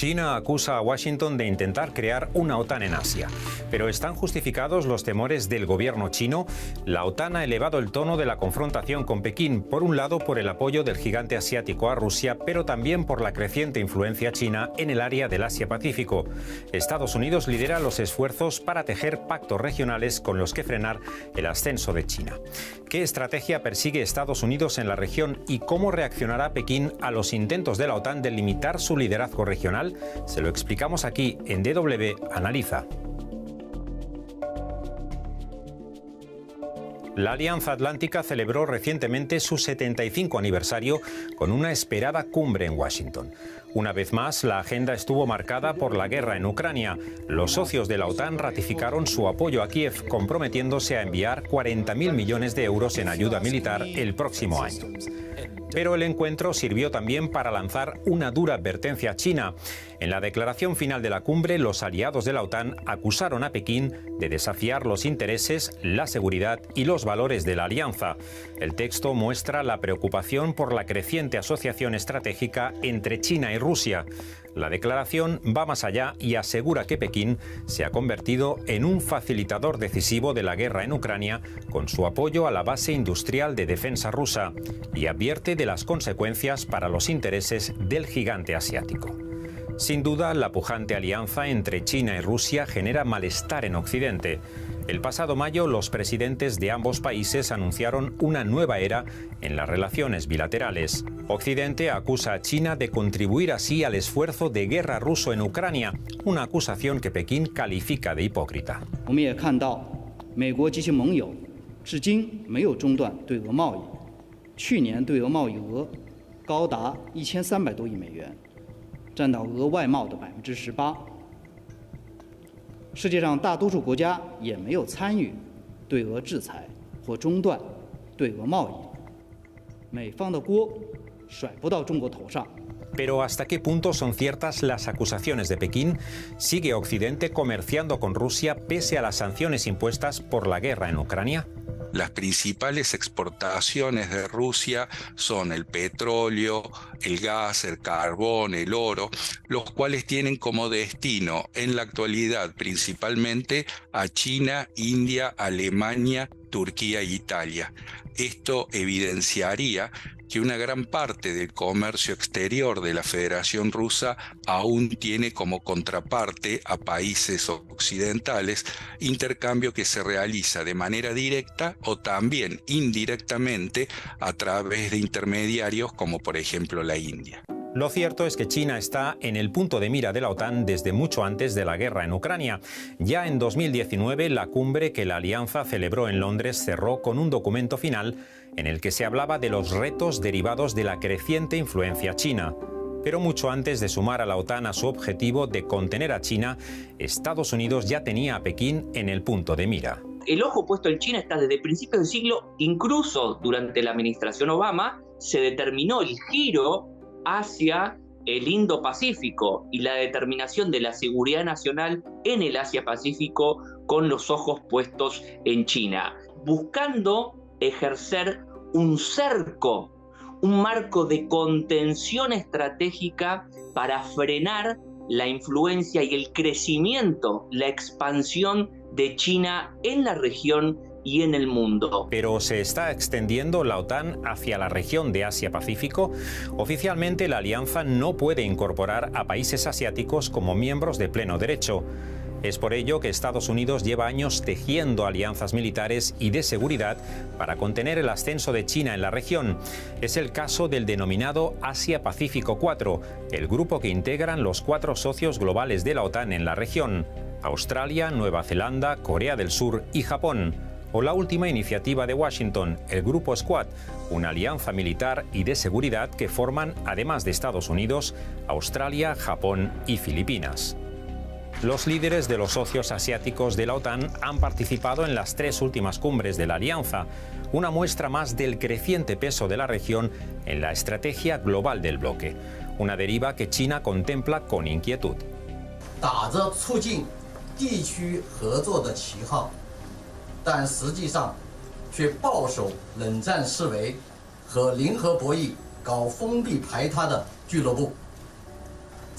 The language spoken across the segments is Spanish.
China acusa a Washington de intentar crear una OTAN en Asia. Pero ¿están justificados los temores del gobierno chino? La OTAN ha elevado el tono de la confrontación con Pekín, por un lado por el apoyo del gigante asiático a Rusia, pero también por la creciente influencia china en el área del Asia-Pacífico. Estados Unidos lidera los esfuerzos para tejer pactos regionales con los que frenar el ascenso de China. ¿Qué estrategia persigue Estados Unidos en la región y cómo reaccionará Pekín a los intentos de la OTAN de limitar su liderazgo regional? Se lo explicamos aquí en DW Analiza. La Alianza Atlántica celebró recientemente su 75 aniversario con una esperada cumbre en Washington. Una vez más, la agenda estuvo marcada por la guerra en Ucrania. Los socios de la OTAN ratificaron su apoyo a Kiev, comprometiéndose a enviar 40.000 millones de euros en ayuda militar el próximo año. Pero el encuentro sirvió también para lanzar una dura advertencia a China. En la declaración final de la cumbre, los aliados de la OTAN acusaron a Pekín de desafiar los intereses, la seguridad y los valores de la alianza. El texto muestra la preocupación por la creciente asociación estratégica entre China y Rusia. La declaración va más allá y asegura que Pekín se ha convertido en un facilitador decisivo de la guerra en Ucrania con su apoyo a la base industrial de defensa rusa y advierte de las consecuencias para los intereses del gigante asiático. Sin duda, la pujante alianza entre China y Rusia genera malestar en Occidente. El pasado mayo, los presidentes de ambos países anunciaron una nueva era en las relaciones bilaterales. Occidente acusa a China de contribuir así al esfuerzo de guerra ruso en Ucrania, una acusación que Pekín califica de hipócrita. Pero ¿hasta qué punto son ciertas las acusaciones de Pekín? ¿Sigue Occidente comerciando con Rusia pese a las sanciones impuestas por la guerra en Ucrania? Las principales exportaciones de Rusia son el petróleo, el gas, el carbón, el oro, los cuales tienen como destino en la actualidad principalmente a China, India, Alemania, Turquía e Italia. Esto evidenciaría que una gran parte del comercio exterior de la Federación Rusa aún tiene como contraparte a países occidentales, intercambio que se realiza de manera directa o también indirectamente a través de intermediarios como por ejemplo la India. Lo cierto es que China está en el punto de mira de la OTAN desde mucho antes de la guerra en Ucrania. Ya en 2019, la cumbre que la alianza celebró en Londres cerró con un documento final en el que se hablaba de los retos derivados de la creciente influencia china. Pero mucho antes de sumar a la OTAN a su objetivo de contener a China, Estados Unidos ya tenía a Pekín en el punto de mira. El ojo puesto en China está desde principios del siglo, incluso durante la administración Obama, se determinó el giro hacia el Indo-Pacífico y la determinación de la seguridad nacional en el Asia-Pacífico con los ojos puestos en China, buscando ejercer un cerco, un marco de contención estratégica para frenar la influencia y el crecimiento, la expansión de China en la región y en el mundo. ¿Pero se está extendiendo la OTAN hacia la región de Asia-Pacífico? Oficialmente, la alianza no puede incorporar a países asiáticos como miembros de pleno derecho. Es por ello que Estados Unidos lleva años tejiendo alianzas militares y de seguridad para contener el ascenso de China en la región. Es el caso del denominado Asia-Pacífico 4, el grupo que integran los 4 socios globales de la OTAN en la región: Australia, Nueva Zelanda, Corea del Sur y Japón. O la última iniciativa de Washington, el Grupo Squad, una alianza militar y de seguridad que forman, además de Estados Unidos, Australia, Japón y Filipinas. Los líderes de los socios asiáticos de la OTAN han participado en las 3 últimas cumbres de la alianza, una muestra más del creciente peso de la región en la estrategia global del bloque, una deriva que China contempla con inquietud.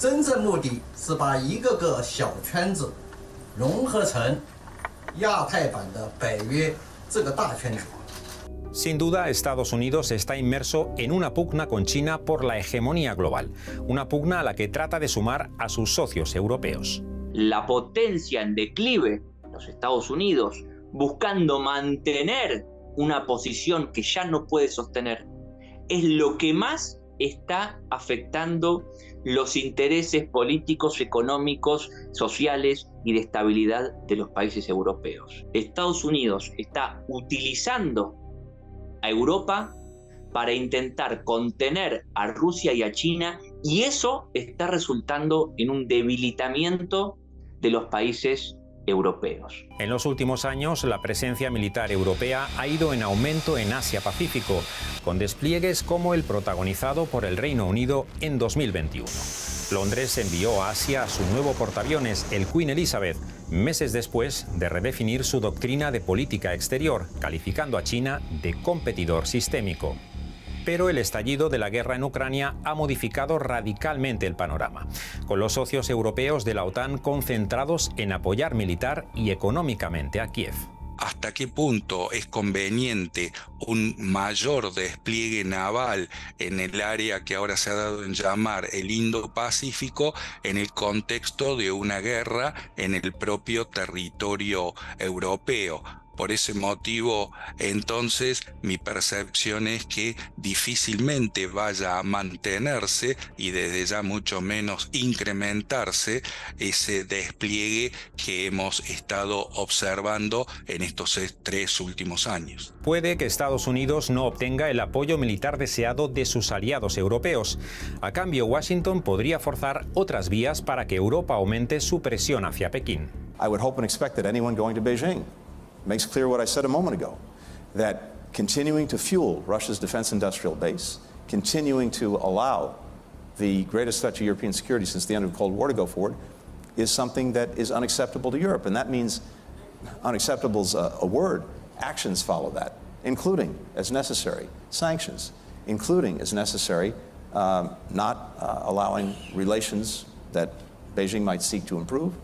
真正目的是把一个个小圈子融合成亚太版的北约这个大圈子。 Sin duda, Estados Unidos está inmerso en una pugna con China por la hegemonía global, una pugna a la que trata de sumar a sus socios europeos. La potencia en declive, los Estados Unidos, buscando mantener una posición que ya no puede sostener, es lo que más está afectando los intereses políticos, económicos, sociales y de estabilidad de los países europeos. Estados Unidos está utilizando a Europa para intentar contener a Rusia y a China, y eso está resultando en un debilitamiento de los países europeos. En los últimos años, la presencia militar europea ha ido en aumento en Asia-Pacífico, con despliegues como el protagonizado por el Reino Unido en 2021. Londres envió a Asia a su nuevo portaaviones, el Queen Elizabeth, meses después de redefinir su doctrina de política exterior, calificando a China de competidor sistémico. Pero el estallido de la guerra en Ucrania ha modificado radicalmente el panorama, con los socios europeos de la OTAN concentrados en apoyar militar y económicamente a Kiev. ¿Hasta qué punto es conveniente un mayor despliegue naval en el área que ahora se ha dado en llamar el Indo-Pacífico en el contexto de una guerra en el propio territorio europeo? Por ese motivo, entonces, mi percepción es que difícilmente vaya a mantenerse y desde ya mucho menos incrementarse ese despliegue que hemos estado observando en estos 3 últimos años. Puede que Estados Unidos no obtenga el apoyo militar deseado de sus aliados europeos. A cambio, Washington podría forzar otras vías para que Europa aumente su presión hacia Pekín. I would hope and expect that anyone going to Beijing makes clear what I said a moment ago, that continuing to fuel Russia's defense industrial base, continuing to allow the greatest threat to European security since the end of the Cold War to go forward, is something that is unacceptable to Europe. And that means unacceptable is a word. Actions follow that, including, as necessary, sanctions, including, as necessary, not allowing relations that Beijing might seek to improve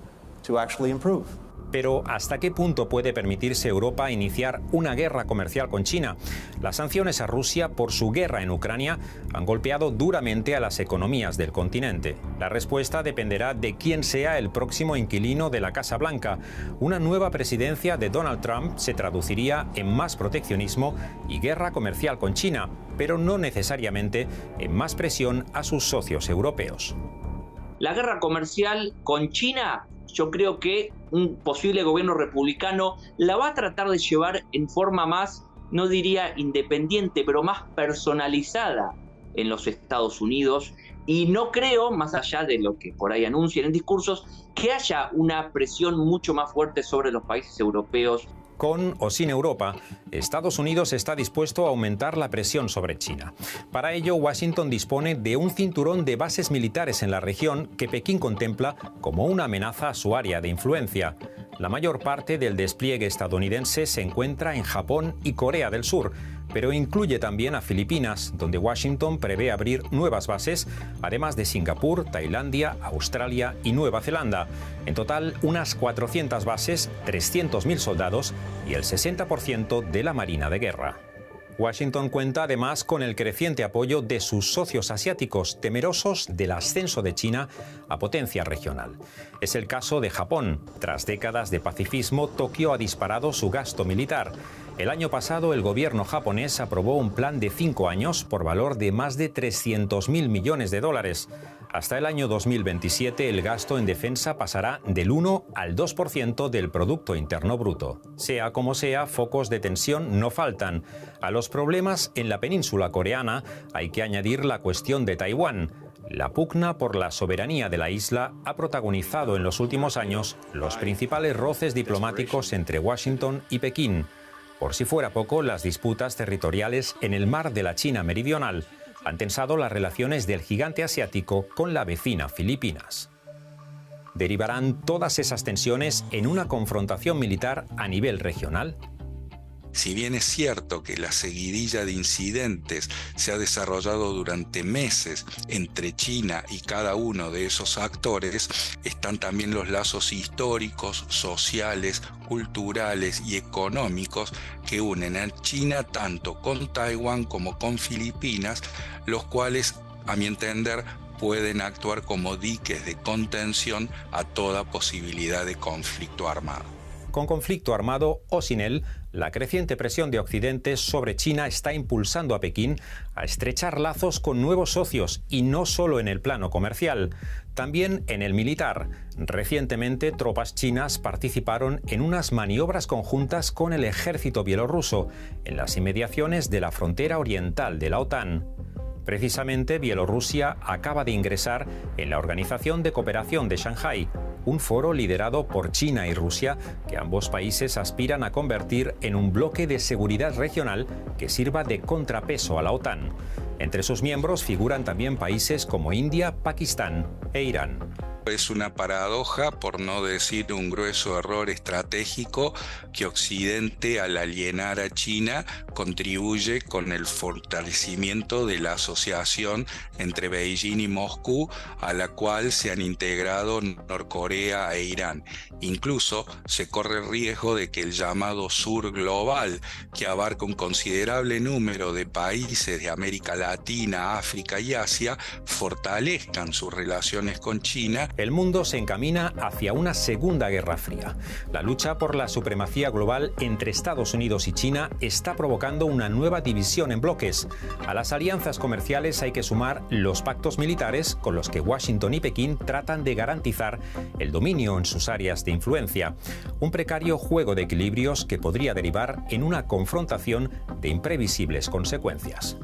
to actually improve. Pero ¿hasta qué punto puede permitirse Europa iniciar una guerra comercial con China? Las sanciones a Rusia por su guerra en Ucrania han golpeado duramente a las economías del continente. La respuesta dependerá de quién sea el próximo inquilino de la Casa Blanca. Una nueva presidencia de Donald Trump se traduciría en más proteccionismo y guerra comercial con China, pero no necesariamente en más presión a sus socios europeos. La guerra comercial con China, yo creo que un posible gobierno republicano la va a tratar de llevar en forma más, no diría independiente, pero más personalizada en los Estados Unidos. Y no creo, más allá de lo que por ahí anuncian en discursos, que haya una presión mucho más fuerte sobre los países europeos. Con o sin Europa, Estados Unidos está dispuesto a aumentar la presión sobre China. Para ello, Washington dispone de un cinturón de bases militares en la región que Pekín contempla como una amenaza a su área de influencia. La mayor parte del despliegue estadounidense se encuentra en Japón y Corea del Sur, pero incluye también a Filipinas, donde Washington prevé abrir nuevas bases, además de Singapur, Tailandia, Australia y Nueva Zelanda. En total, unas 400 bases, 300.000 soldados y el 60% de la Marina de Guerra. Washington cuenta además con el creciente apoyo de sus socios asiáticos, temerosos del ascenso de China a potencia regional. Es el caso de Japón. Tras décadas de pacifismo, Tokio ha disparado su gasto militar. El año pasado, el gobierno japonés aprobó un plan de 5 años por valor de más de 300.000 millones de dólares. Hasta el año 2027, el gasto en defensa pasará del 1 al 2% del Producto Interno Bruto. Sea como sea, focos de tensión no faltan. A los problemas en la península coreana hay que añadir la cuestión de Taiwán. La pugna por la soberanía de la isla ha protagonizado en los últimos años los principales roces diplomáticos entre Washington y Pekín. Por si fuera poco, las disputas territoriales en el mar de la China Meridional han tensado las relaciones del gigante asiático con la vecina Filipinas. ¿Derivarán todas esas tensiones en una confrontación militar a nivel regional? Si bien es cierto que la seguidilla de incidentes se ha desarrollado durante meses entre China y cada uno de esos actores, están también los lazos históricos, sociales, culturales y económicos que unen a China tanto con Taiwán como con Filipinas, los cuales, a mi entender, pueden actuar como diques de contención a toda posibilidad de conflicto armado. Con conflicto armado o sin él, la creciente presión de Occidente sobre China está impulsando a Pekín a estrechar lazos con nuevos socios, y no solo en el plano comercial, también en el militar. Recientemente, tropas chinas participaron en unas maniobras conjuntas con el ejército bielorruso en las inmediaciones de la frontera oriental de la OTAN. Precisamente, Bielorrusia acaba de ingresar en la Organización de Cooperación de Shanghái, un foro liderado por China y Rusia que ambos países aspiran a convertir en un bloque de seguridad regional que sirva de contrapeso a la OTAN. Entre sus miembros figuran también países como India, Pakistán e Irán. Es una paradoja, por no decir un grueso error estratégico, que Occidente, al alienar a China, contribuye con el fortalecimiento de la asociación entre Beijing y Moscú, a la cual se han integrado Norcorea e Irán. Incluso se corre el riesgo de que el llamado Sur Global, que abarca un considerable número de países de América Latina, África y Asia, fortalezcan sus relaciones con China. El mundo se encamina hacia una segunda guerra fría. La lucha por la supremacía global entre Estados Unidos y China está provocando una nueva división en bloques. A las alianzas comerciales hay que sumar los pactos militares con los que Washington y Pekín tratan de garantizar el dominio en sus áreas de influencia. Un precario juego de equilibrios que podría derivar en una confrontación de imprevisibles consecuencias.